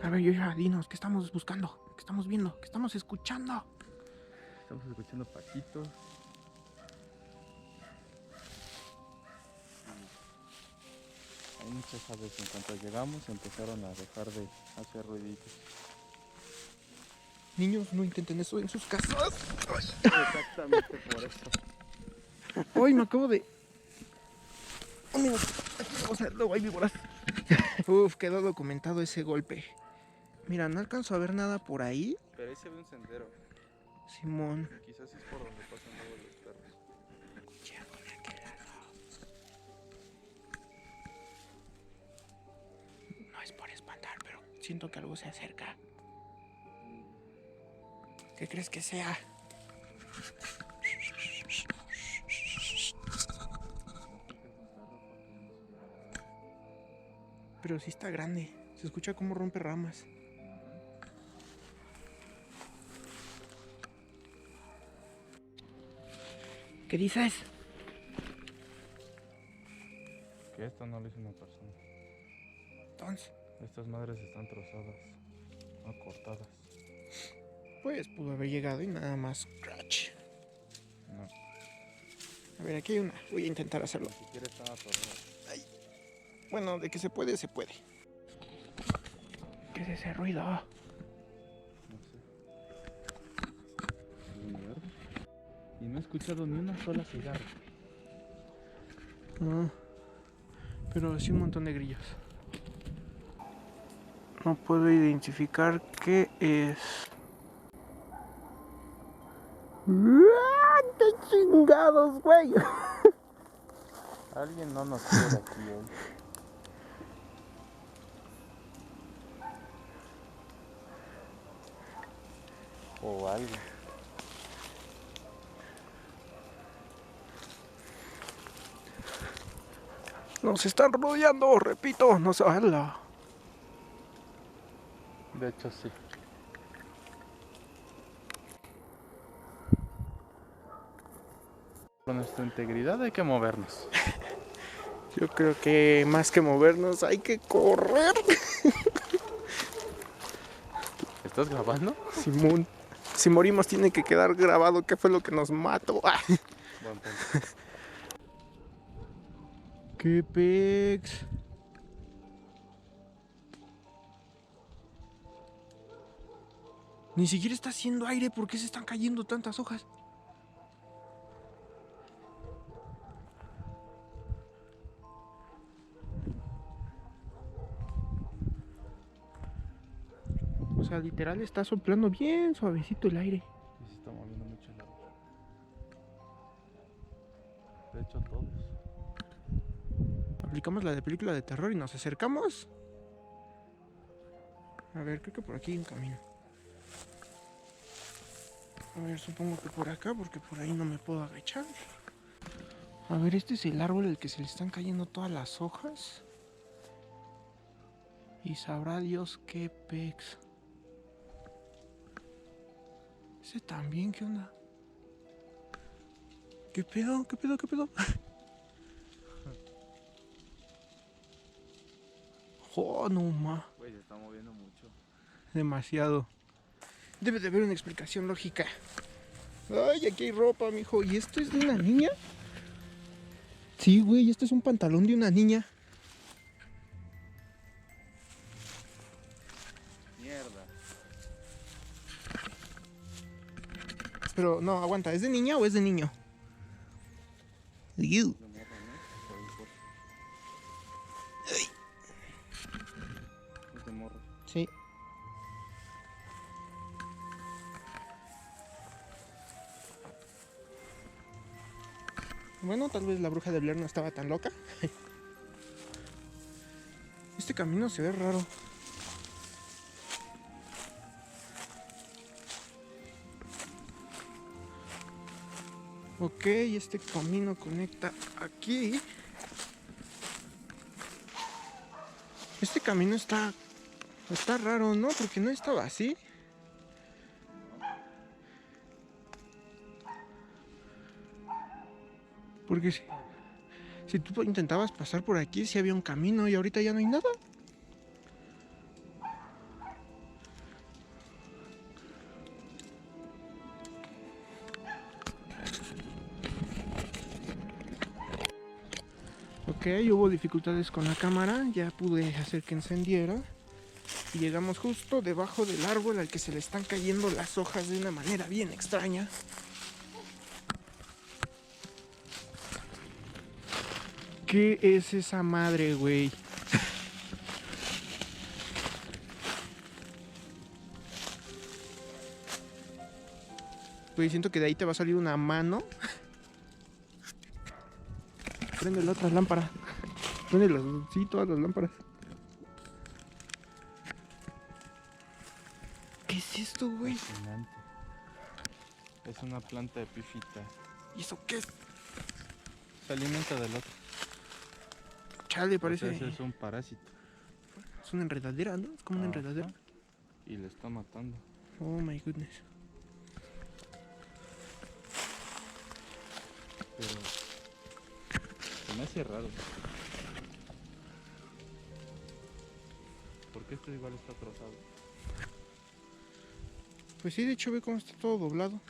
A ver, Yoya, dinos, ¿qué estamos buscando? ¿Qué estamos viendo? ¿Qué estamos escuchando? Estamos escuchando paquitos. Hay muchas aves. En cuanto llegamos empezaron a dejar de hacer ruiditos. Niños, no intenten eso en sus casas. Exactamente por eso. Hoy me acabo de... Un minuto. Aquí vamos a ver, luego hay víboras. Uf, quedó documentado ese golpe. Mira, no alcanzo a ver nada por ahí. Pero ahí se ve un sendero. Simón. Quizás es por donde pasan luego los perros. No es por espantar, pero siento que algo se acerca. ¿Qué crees que sea? Pero sí está grande. Se escucha cómo rompe ramas. ¿Qué dices? Que esto no lo hizo una persona. Entonces, Estas madres están trozadas, no cortadas. pues pudo haber llegado y nada más scratch. No, A ver, aquí hay una. Voy a intentar hacerlo. ni siquiera están atoradas. Bueno, de que se puede, se puede. ¿Qué es ese ruido? No sé. ¿Es un verde? Y no he escuchado ni una sola cigarra. Ah, pero sí un montón de grillos. No puedo identificar qué es. ¡Qué chingados, güey! Alguien no nos quiere aquí hoy. O algo. Nos están rodeando, repito, nos habla. De hecho, sí. Por nuestra integridad hay que movernos. Yo creo que más que movernos hay que correr. ¿Estás grabando? Simón, si morimos tiene que quedar grabado qué fue lo que nos mató. Buen punto. ¡Qué pex! Ni siquiera está haciendo aire. ¿Por qué se están cayendo tantas hojas? O sea, literal está soplando bien suavecito el aire. Y se está moviendo mucho el agua. De hecho, todos. Aplicamos la de película de terror y nos acercamos. A ver, creo que por aquí hay un camino. A ver, supongo que por acá, porque por ahí no me puedo agachar. A ver, este es el árbol al que se le están cayendo todas las hojas. Y sabrá Dios qué pex. Ese también, ¿qué onda? ¿Qué pedo? ¿Qué pedo? ¿Qué pedo? Oh, no ma. Güey, se está moviendo mucho. Demasiado. Debe de haber una explicación lógica. Ay, aquí hay ropa, mijo. ¿Y esto es de una niña? Sí, güey, esto es un pantalón de una niña. Mierda. Pero no, aguanta, ¿es de niña o es de niño? You. De morro, ¿no? Por el corte. Es de morro. Sí. Bueno, tal vez la bruja de Blair no estaba tan loca. Este camino se ve raro. Ok, este camino conecta aquí. Este camino está raro, ¿no? Porque no estaba así. Porque si tú intentabas pasar por aquí, sí había un camino y ahorita ya no hay nada. Ok, hubo dificultades con la cámara, ya pude hacer que encendiera. Y llegamos justo debajo del árbol al que se le están cayendo las hojas de una manera bien extraña. ¿Qué es esa madre, güey? Güey, siento que de ahí te va a salir una mano. Prende la otra lámpara. Prende sí, todas las lámparas. ¿Qué es esto, güey? Fascinante. Es una planta epífita. ¿Y eso qué es? Se alimenta del otro. Chale, parece. O sea, ese es un parásito. Es una enredadera, ¿no? Es como una enredadera. Y le está matando. Oh my goodness. Pero se me hace raro. Porque esto igual está trozado. Pues sí, de hecho ve cómo está todo doblado.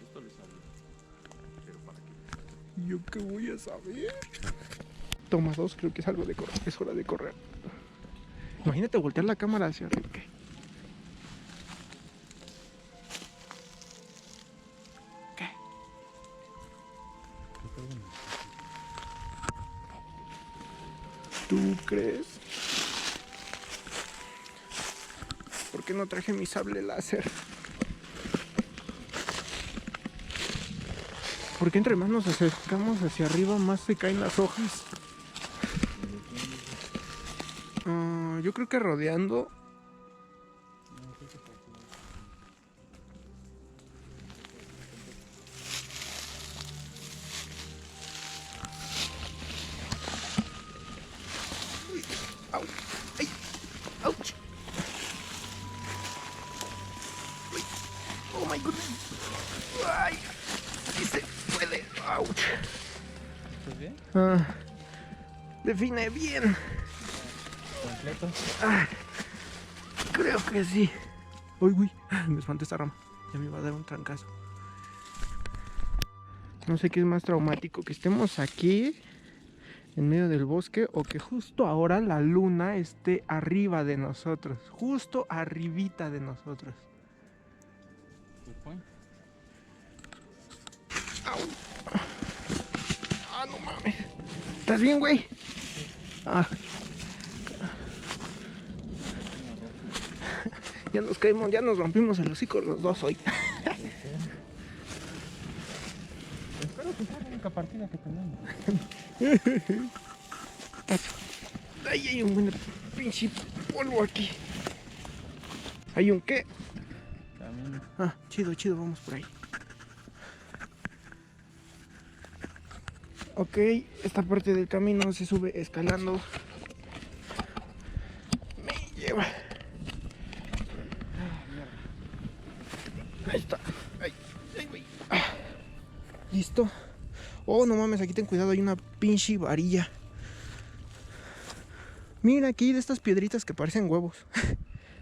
Esto le salió. Pero para qué. ¿Yo qué voy a saber? Toma 2, creo que es algo de correr. Es hora de correr. Imagínate voltear la cámara hacia arriba. ¿Qué? ¿Qué? ¿Tú crees? ¿Por qué no traje mi sable láser? Porque entre más nos acercamos hacia arriba, más se caen las hojas. Yo creo que rodeando. Uy, au, ay, ouch. Uy, oh my goodness. Ay, sí se puede. Ouch. ¿Estás bien? Define bien. ¿Completo? Creo que sí. Uy, uy, me espanté esta rama. Ya me iba a dar un trancazo. No sé qué es más traumático, que estemos aquí en medio del bosque o que justo ahora la luna esté arriba de nosotros, justo arribita de nosotros. Au. No mames. ¿Estás bien, güey? Ya nos caímos, ya nos rompimos el hocico los dos hoy. Espero que sea la única partida que tenemos. Ay, hay un buen pinche polvo aquí. ¿Hay un qué? Camino. Chido, chido, vamos por ahí. Ok, esta parte del camino se sube escalando. Me lleva. Ahí está. Ay, güey. Listo. Oh, no mames, aquí ten cuidado, hay una pinche varilla. Mira aquí de estas piedritas que parecen huevos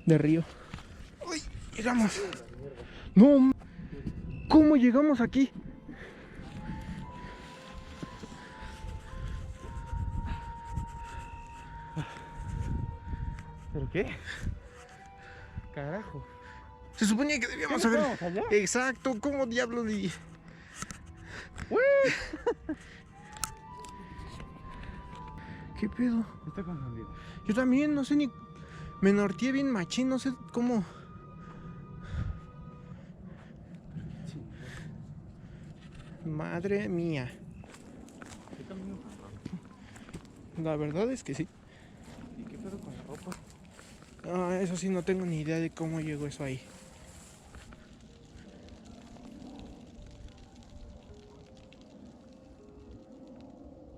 de río. Uy, llegamos. No, ¿cómo llegamos aquí? ¿Pero qué? Carajo. Se suponía que debíamos ¿Qué, haber. vamos allá? Exacto, ¿cómo diablos di? ¿Qué pedo? Está confundido. Yo también, no sé ni. Me norteé bien machín, no sé cómo. Madre mía. ¿Qué camino tan raro? La verdad es que sí. ¿Y qué pedo con la ropa? Eso sí, no tengo ni idea de cómo llegó eso ahí.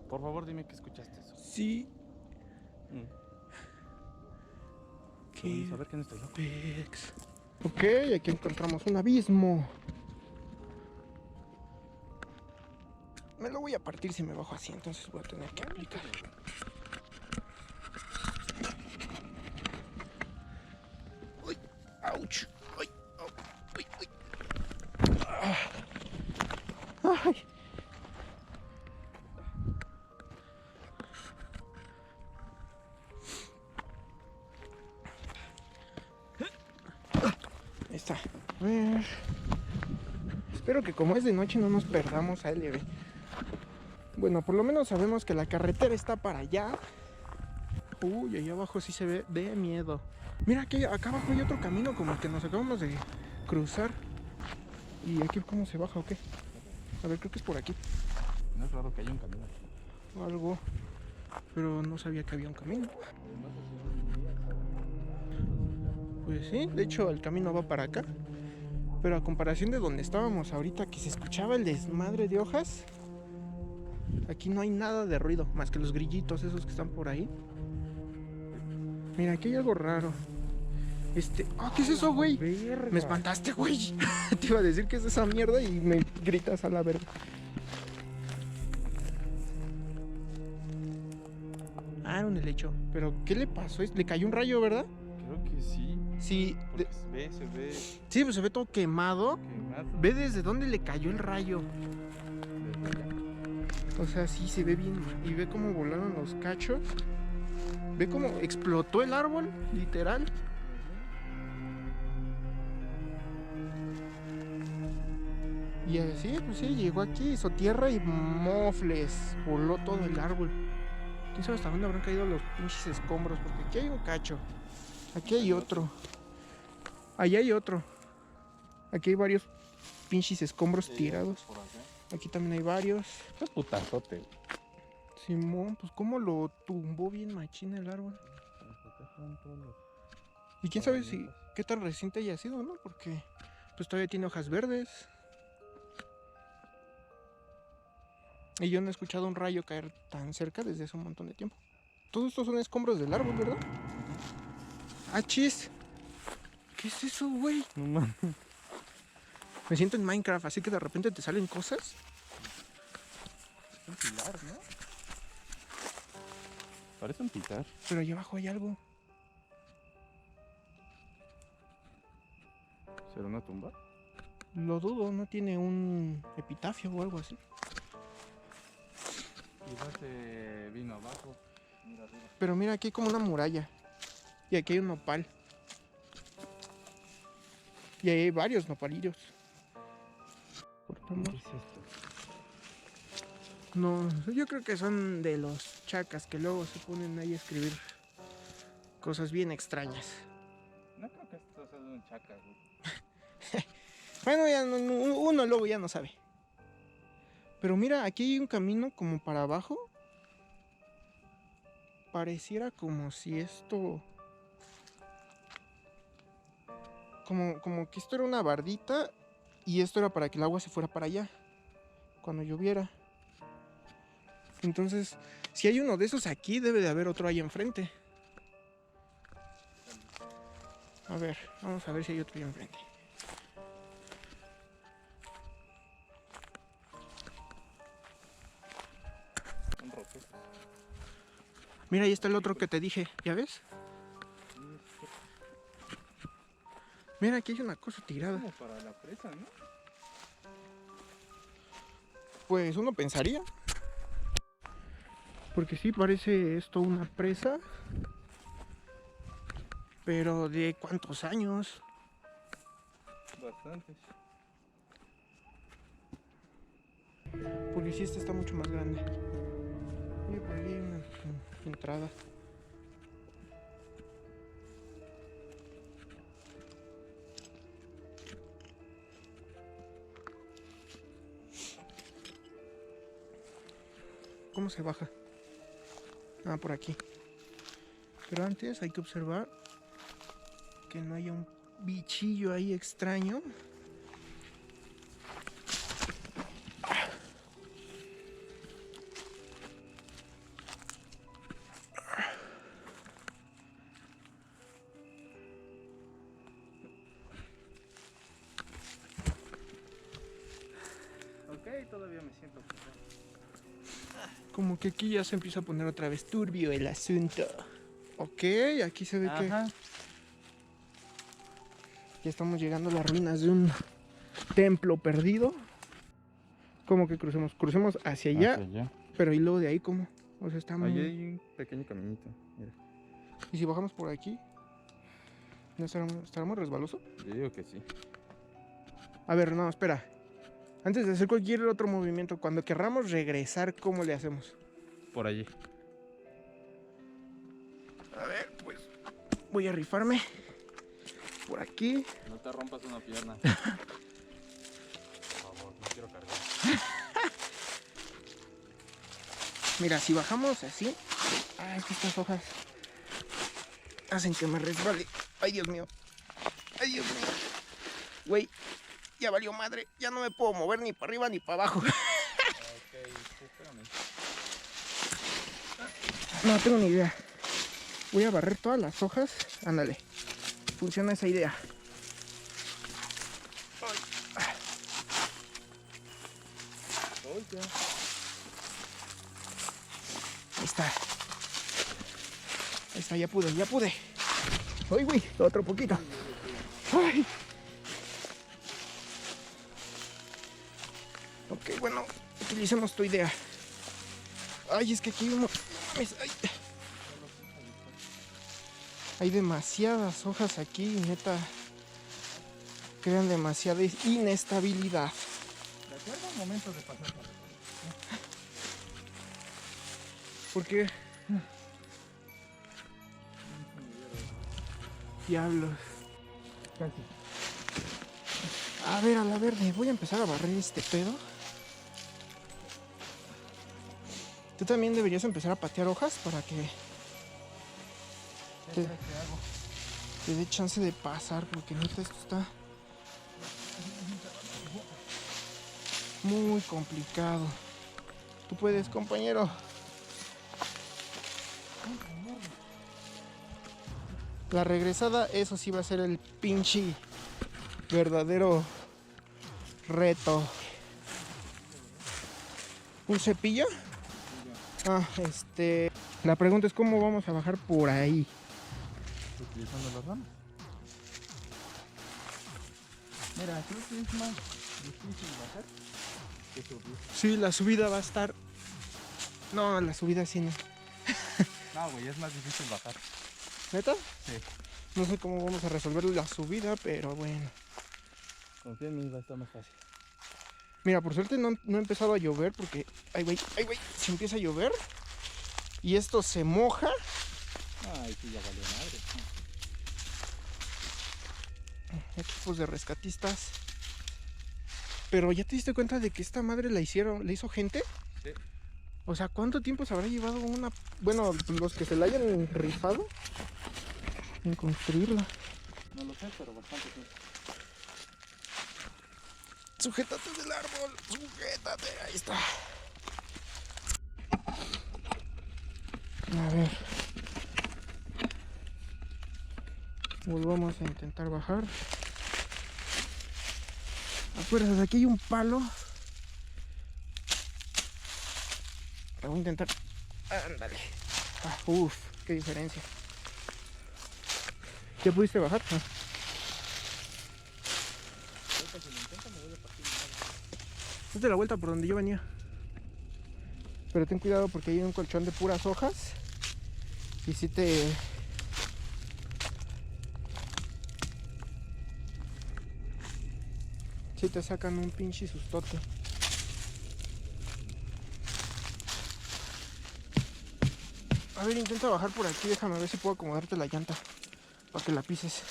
Por favor, dime que escuchaste eso. Sí. Vamos a ver que no estoy loco. Pex. Ok, aquí encontramos un abismo. Me lo voy a partir si me bajo así, entonces voy a tener que aplicar. Uy, ouch. Ay, oh, uy, uy. Ay, Ahí está. A ver. Espero que como es de noche no nos perdamos a LB. Bueno, por lo menos sabemos que la carretera está para allá. Uy, allá abajo sí se ve de miedo. Mira, aquí, acá abajo hay otro camino como el que nos acabamos de cruzar. ¿Y aquí cómo se baja o qué? A ver, creo que es por aquí. No es raro que haya un camino. O algo. Pero no sabía que había un camino. Pues sí, de hecho el camino va para acá. Pero a comparación de donde estábamos ahorita, que se escuchaba el desmadre de hojas, aquí no hay nada de ruido, más que los grillitos esos que están por ahí. Mira, aquí hay algo raro. ¿Qué es eso, güey? Me espantaste, güey. Te iba a decir que es esa mierda y me gritas a la verga. Ah, era un helecho. Pero, ¿qué le pasó? Le cayó un rayo, ¿verdad? Creo que sí. Sí. Porque se ve Sí, pues se ve todo quemado. quemado. Ve desde dónde le cayó el rayo. Desde allá. O sea, sí, se ve bien. Y ve cómo volaron los cachos. Ve cómo explotó el árbol, literal. Y así, pues sí, llegó aquí, hizo tierra y mofles. Voló todo el árbol. ¿Quién sabe hasta dónde habrán caído los pinches escombros? Porque aquí hay un cacho. Aquí hay otro. Allá hay otro. Aquí hay varios pinches escombros tirados. Por acá. Aquí también hay varios. Qué putazote. Simón, pues cómo lo tumbó bien machina el árbol. Y quién sabe si qué tan reciente haya sido, ¿no? Porque pues todavía tiene hojas verdes. Y yo no he escuchado un rayo caer tan cerca desde hace un montón de tiempo. Todos estos son escombros del árbol, ¿verdad? Ah, chis. ¿Qué es eso, güey? No mames. Me siento en Minecraft, así que de repente te salen cosas. Es un pilar, ¿no? Parece un pilar. Pero allá abajo hay algo. ¿Será una tumba? Lo dudo, no tiene un epitafio o algo así. Quizás se vino abajo. Mira arriba. Pero mira, aquí hay como una muralla. Y aquí hay un nopal. Y ahí hay varios nopalillos. ¿Qué es esto? No, yo creo que son de los chacas que luego se ponen ahí a escribir cosas bien extrañas. No creo que esto sea de un chaca, güey. Bueno, ya uno luego ya no sabe. Pero mira, aquí hay un camino como para abajo. Pareciera como si esto... Como que esto era una bardita y esto era para que el agua se fuera para allá cuando lloviera. Entonces, si hay uno de esos aquí, debe de haber otro ahí enfrente. A ver, vamos a ver si hay otro ahí enfrente. Un roquete. Mira, ahí está el otro que te dije, ¿ya ves? Mira, aquí hay una cosa tirada. Como para la presa, ¿no? Pues uno pensaría. Porque sí parece esto una presa. Pero ¿de cuántos años? Bastantes. Porque sí, esta está mucho más grande. Mira, por ahí hay una entrada. ¿Cómo se baja? Ah, por aquí. Pero antes hay que observar que no haya un bichillo ahí extraño. Ok, todavía me siento pesado. Como que aquí ya se empieza a poner otra vez turbio el asunto. Ok, aquí se ve que Ajá. ya estamos llegando a las ruinas de un templo perdido. ¿Cómo que crucemos? Crucemos hacia allá, Hacia allá. pero y luego de ahí, ¿cómo? O sea, está muy... Ahí hay un pequeño caminito. Mira. ¿Y si bajamos por aquí? ¿No estará muy resbaloso? Yo digo que sí. A ver, no, espera. Antes de hacer cualquier otro movimiento, cuando querramos regresar, ¿cómo le hacemos? Por allí. A ver, pues voy a rifarme por aquí. No te rompas una pierna. Por favor, no quiero cargar. Mira, si bajamos así. Es que estas hojas hacen que me resbale. Ay, Dios mío. Ay, Dios mío. Güey, ya valió madre. Ya no me puedo mover ni para arriba ni para abajo. Ok, espérame. No tengo ni idea. Voy a barrer todas las hojas. Ándale. Funciona esa idea. Oye. Ahí está. Ahí está, ya pude, ya pude. Ay, güey, otro poquito. Ay. Ok, bueno, utilicemos tu idea. Ay, es que aquí uno... Ay. Hay demasiadas hojas aquí, neta. Crean demasiada inestabilidad. ¿De acuerdo? Momento de pasar. ¿Por qué? Diablos. Casi. A ver, a la verde. Voy a empezar a barrer este pedo. Tú también deberías empezar a patear hojas para que te dé chance de pasar, porque neta esto está muy complicado. Tú puedes, compañero. La regresada, eso sí va a ser el pinche verdadero reto. ¿Un cepillo? La pregunta es cómo vamos a bajar por ahí. Utilizando las ramas. Mira, creo que es más difícil bajar que subir. Sí, la subida va a estar... No, la subida sí no. No, güey, es más difícil bajar. ¿Neta? Sí. No sé cómo vamos a resolver la subida, pero bueno. Confía en mí, va a estar más fácil. Mira, por suerte no ha empezado a llover porque... Ay, güey, si empieza a llover y esto se moja... Ay, sí, ya valió madre. Equipos de rescatistas. Pero ¿ya te diste cuenta de que esta madre la hizo gente? Sí. O sea, ¿cuánto tiempo se habrá llevado una... Bueno, los que se la hayan rifado en construirla? No lo sé, pero bastante tiempo. Sujétate del árbol, sujétate, ahí está. A ver. Volvamos a intentar bajar. Acuérdate, aquí hay un palo. Voy a intentar. Ándale. Uf, qué diferencia. ¿Ya pudiste bajar? Date la vuelta por donde yo venía. Pero ten cuidado porque hay un colchón de puras hojas. Y si te... Si te sacan un pinche sustote. A ver, intenta bajar por aquí. Déjame ver si puedo acomodarte la llanta para que la pises.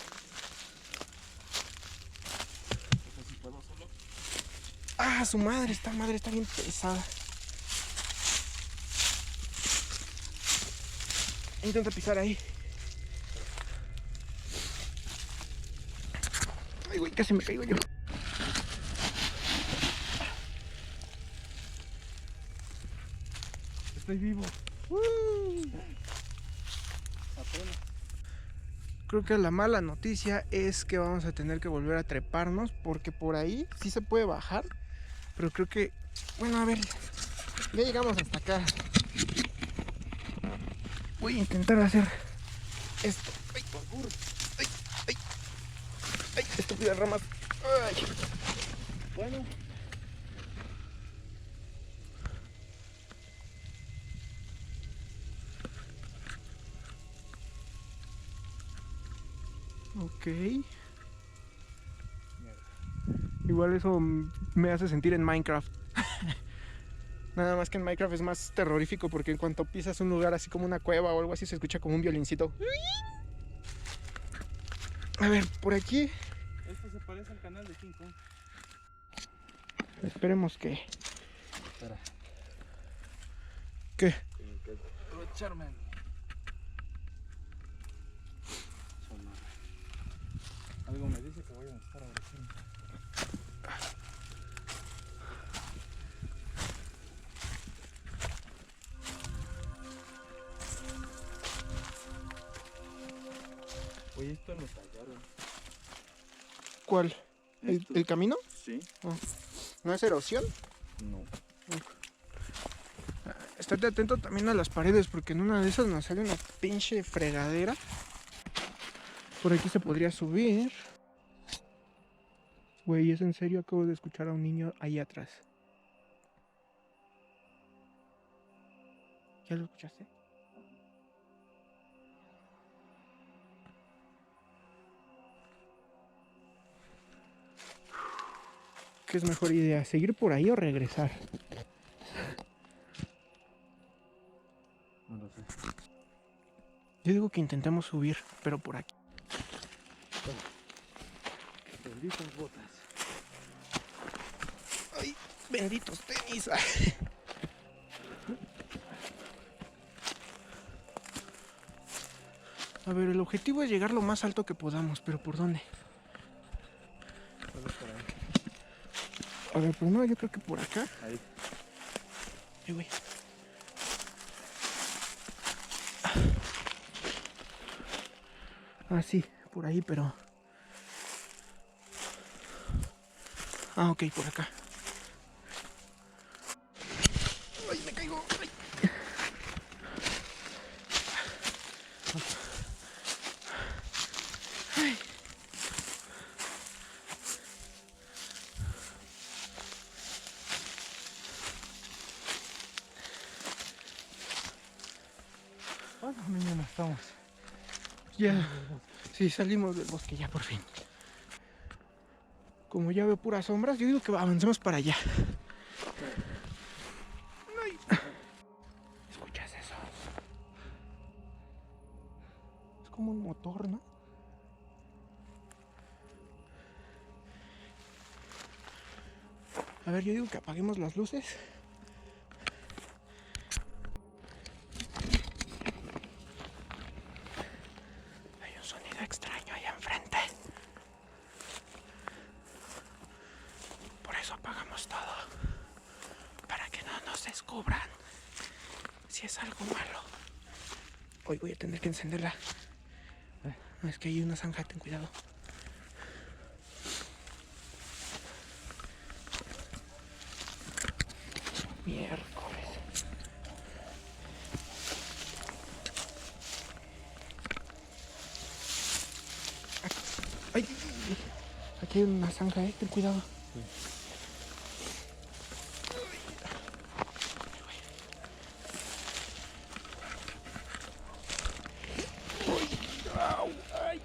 Su madre, esta madre está bien pesada. Intenta pisar ahí. Ay, güey, casi me caigo yo. Estoy vivo. Apenas. Creo que la mala noticia es que vamos a tener que volver a treparnos porque por ahí sí se puede bajar, pero creo que, bueno, a ver, ya llegamos hasta acá. Voy a intentar hacer esto. Ay, por favor. Ay, ay, ay, estúpidas ramas. Ay. Bueno. Ok. Ok. Igual eso me hace sentir en Minecraft. Nada más que en Minecraft es más terrorífico porque en cuanto pisas un lugar así como una cueva o algo así se escucha como un violincito. A ver, por aquí. Esto se parece al canal de King Kong. Esperemos que... Espera. ¿Qué? Tengo que aprovecharme. Algo me dice que voy a estar abrazando. Oye, esto lo tallaron. ¿Cuál? ¿El camino? Sí. ¿No es erosión? No. Estate atento también a las paredes porque en una de esas nos sale una pinche fregadera. Por aquí se podría subir. Güey, ¿es en serio? Acabo de escuchar a un niño ahí atrás. ¿Ya lo escuchaste? ¿Qué es mejor idea? ¿Seguir por ahí o regresar? No lo sé. Yo digo que intentemos subir, pero por aquí. Benditas botas. ¡Ay! ¡Benditos tenis! A ver, el objetivo es llegar lo más alto que podamos, pero ¿por dónde? Solo por ahí. A ver, primero yo creo que por acá. Ahí. Güey. Ah, sí, por ahí, pero... Ah, ok, por acá. ¡Ay, me caigo! ¡Ay! ¡Ay! Bueno, mañana estamos. Ya. Sí, salimos del bosque ya por fin. Como ya veo puras sombras, yo digo que avancemos para allá. Ay. ¿Escuchas eso? Es como un motor, ¿no? A ver, yo digo que apaguemos las luces. Hay un sonido extraño allá enfrente. Por eso apagamos todo. Para que no nos descubran si es algo malo. Hoy voy a tener que encenderla. No, es que hay una zanja, ten cuidado. Miércoles. Ay, aquí hay una zanja, ten cuidado. Sí. Au, ay.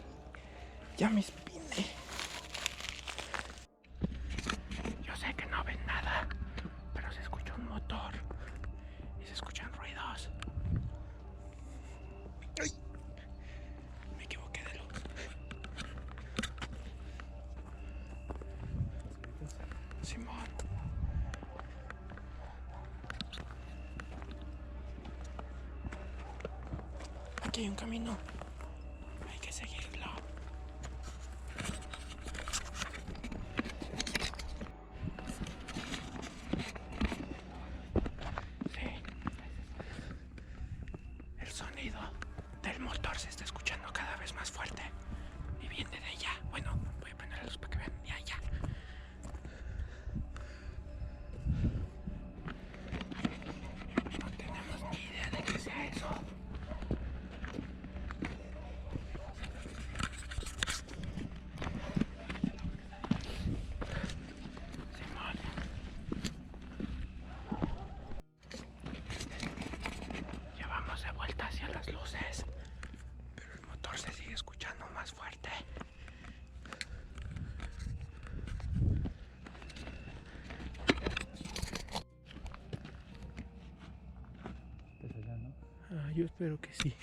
Ya me espiné. Yo sé que no ven nada, pero se escucha un motor y se escuchan ruidos. Ay, me equivoqué de luz. Simón. Aquí hay un camino. Hay que seguirlo. Sí. El sonido del motor se está escuchando cada vez más fuerte. Y viene de allá. Bueno, voy a prender la luz para que vean. De allá. No tenemos ni idea de qué sea eso. yo espero que sí.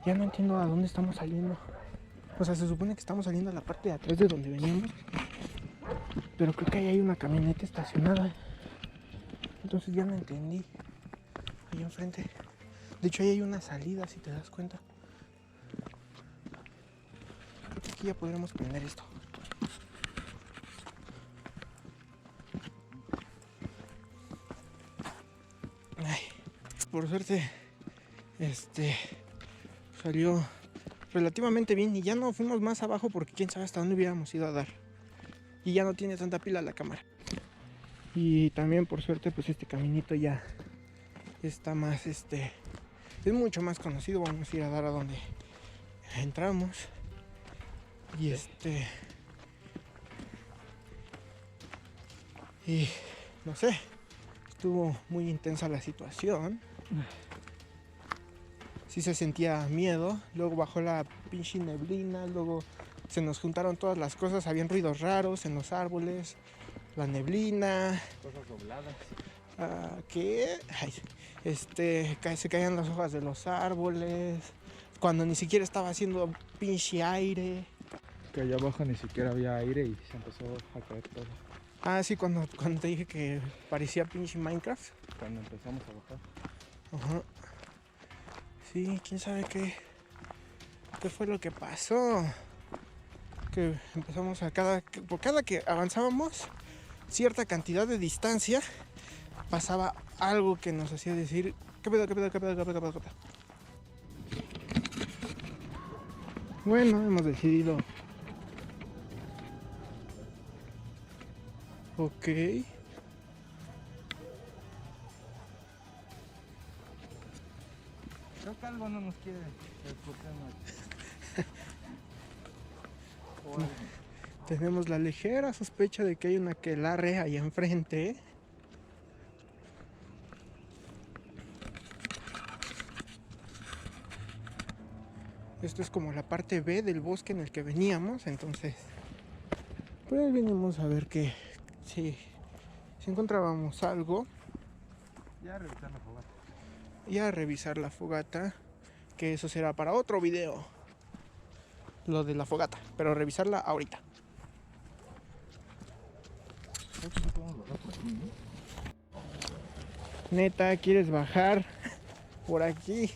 Ya no entiendo a dónde estamos saliendo. O sea, se supone que estamos saliendo a la parte de atrás de donde veníamos. Pero creo que ahí hay una camioneta estacionada. Entonces ya no entendí. Ahí enfrente. De hecho ahí hay una salida, si te das cuenta. Creo que aquí ya podremos prender esto. Ay, por suerte, salió relativamente bien y ya no fuimos más abajo porque quién sabe hasta dónde hubiéramos ido a dar. Y ya no tiene tanta pila la cámara. Y también por suerte pues este caminito ya está más, es mucho más conocido. Vamos a ir a dar a donde entramos. Y y no sé, estuvo muy intensa la situación. Sí se sentía miedo, luego bajó la pinche neblina, luego se nos juntaron todas las cosas, habían ruidos raros en los árboles, la neblina. Cosas dobladas. ¿Qué? Ay, se caían las hojas de los árboles, cuando ni siquiera estaba haciendo pinche aire. Que allá abajo ni siquiera había aire y se empezó a caer todo. Ah, sí, cuando te dije que parecía pinche Minecraft. Cuando empezamos a bajar. Ajá. Sí, quién sabe qué fue lo que pasó. Que empezamos por cada que avanzábamos cierta cantidad de distancia, pasaba algo que nos hacía decir, ¿qué pedo? Bueno, hemos decidido. Ok. Creo que algo no nos quiere escuchar. Tenemos la ligera sospecha de que hay una aquelarre ahí enfrente. Esto es como la parte B del bosque en el que veníamos, entonces pues vinimos a ver que si encontrábamos algo. Ya revisar la fogata. Y a revisar la fogata, que eso será para otro video, lo de la fogata, pero revisarla ahorita. Neta, ¿quieres bajar por aquí?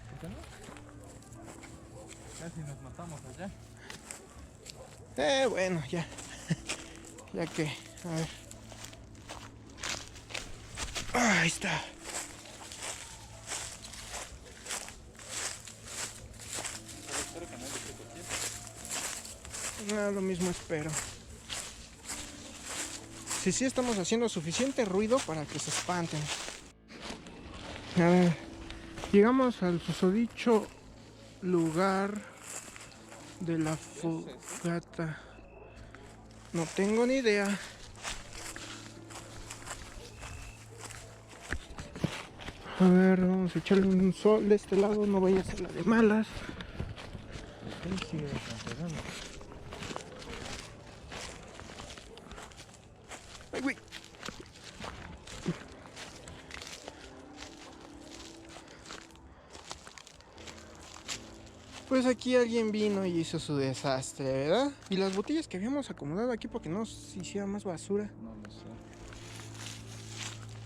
¿Por qué no? Casi nos matamos allá. Bueno, ya. Ya que, a ver. Ahí está. Lo mismo espero. Sí, estamos haciendo suficiente ruido para que se espanten. A ver, llegamos al susodicho lugar de la fogata. No tengo ni idea. A ver, vamos a echarle un sol de este lado, no vaya a ser la de malas. Ay, güey. Pues aquí alguien vino y hizo su desastre, ¿verdad? Y las botellas que habíamos acomodado aquí para que no se hiciera más basura. No lo sé.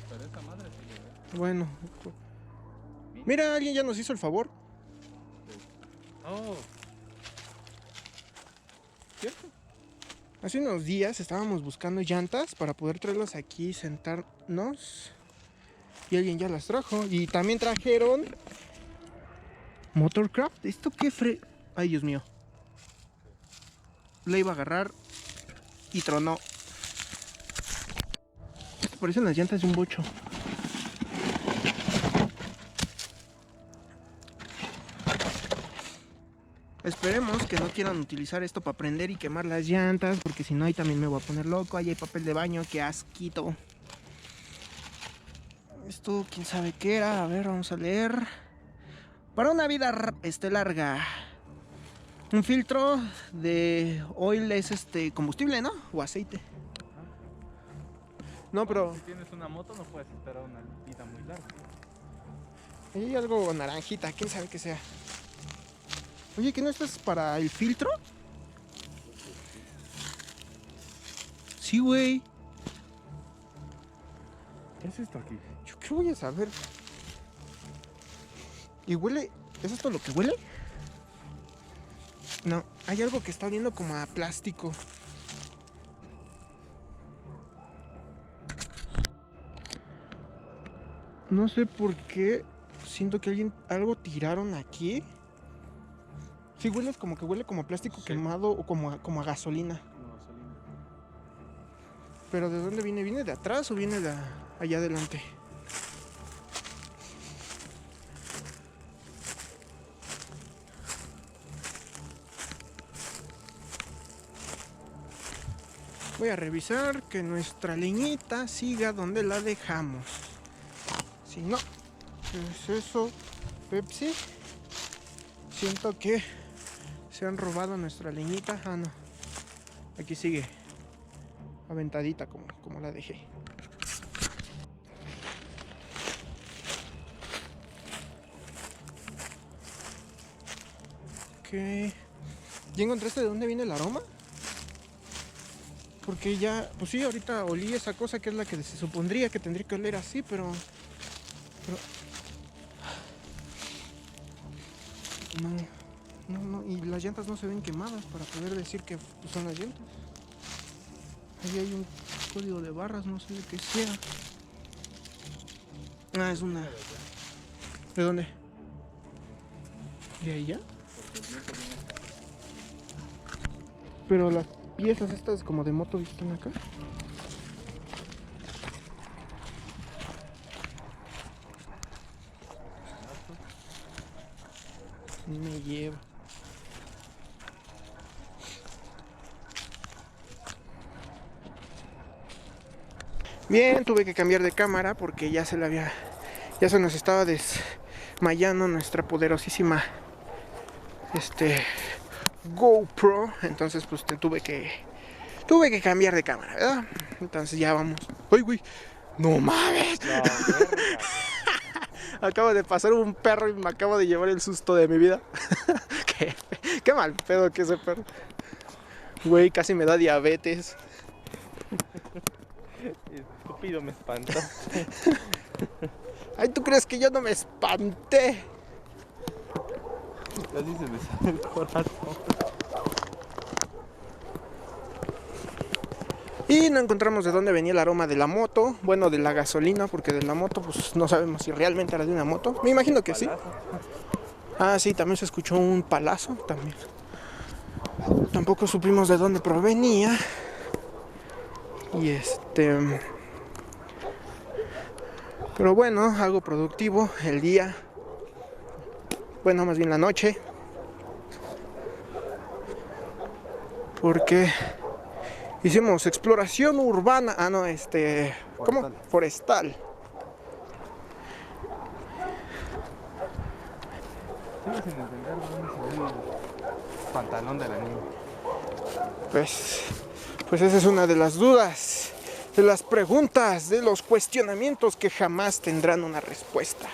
Pero esta madre sí le ve. Bueno. Mira, alguien ya nos hizo el favor. Oh. ¿Cierto? Hace unos días estábamos buscando llantas para poder traerlas aquí y sentarnos. Y alguien ya las trajo. Y también trajeron Motorcraft. ¿Esto qué Ay, Dios mío. Le iba a agarrar y tronó. Esto parecen las llantas de un bocho. Esperemos que no quieran utilizar esto para prender y quemar las llantas, porque si no ahí también me voy a poner loco. Ahí hay papel de baño, qué asquito. Esto quién sabe qué era. A ver, vamos a leer. Para una vida larga. Un filtro de oil es combustible, ¿no? O aceite. No, pero Si tienes una moto no puedes esperar una vida muy larga. hay algo naranjita, quién sabe qué sea. Oye, ¿qué no estás para el filtro? Sí, güey. ¿Qué es esto aquí? ¿Yo qué voy a saber? ¿Y huele? ¿Es esto lo que huele? No, hay algo que está oliendo como a plástico. No sé por qué siento que algo tiraron aquí. Sí, huele como que huele como a plástico Sí. quemado o como a gasolina. No, gasolina. Pero ¿de dónde viene? ¿Viene de atrás o viene de allá adelante? Voy a revisar que nuestra leñita siga donde la dejamos. Si no, ¿qué es eso? Pepsi. Siento que se han robado nuestra leñita. Ah, no. Aquí sigue aventadita como la dejé. Ok. ¿Ya encontraste de dónde viene el aroma? Porque ya, pues sí, ahorita olí esa cosa que es la que se supondría que tendría que oler así, pero no, y las llantas no se ven quemadas para poder decir que son las llantas. Ahí hay un código de barras, no sé de qué sea. Ah, es una... ¿De dónde? ¿De allá? Pero las piezas estas como de moto están acá. Me lleva. Bien, tuve que cambiar de cámara porque ya se nos estaba desmayando nuestra poderosísima GoPro. Entonces pues tuve que cambiar de cámara, ¿verdad? Entonces ya vamos. ¡Uy, güey! ¡No mames! No, Acaba de pasar un perro y me acabo de llevar el susto de mi vida. qué mal pedo que ese perro. Güey, casi me da diabetes. estúpido, me espantó. Ay, ¿tú crees que yo no me espanté? Casi se me sale el corazón. Y no encontramos de dónde venía el aroma de la moto. Bueno, de la gasolina, porque de la moto pues no sabemos si realmente era de una moto. Me imagino que sí. Ah, sí, también se escuchó un palazo también. Tampoco supimos de dónde provenía. Y pero bueno, algo productivo el día. Bueno, más bien la noche. Porque hicimos exploración urbana. Ah, no, ¿cómo? Forestal. Sigo sin entender dónde se ve el pantalón de la niña. Pues esa es una de las dudas, de las preguntas, de los cuestionamientos que jamás tendrán una respuesta.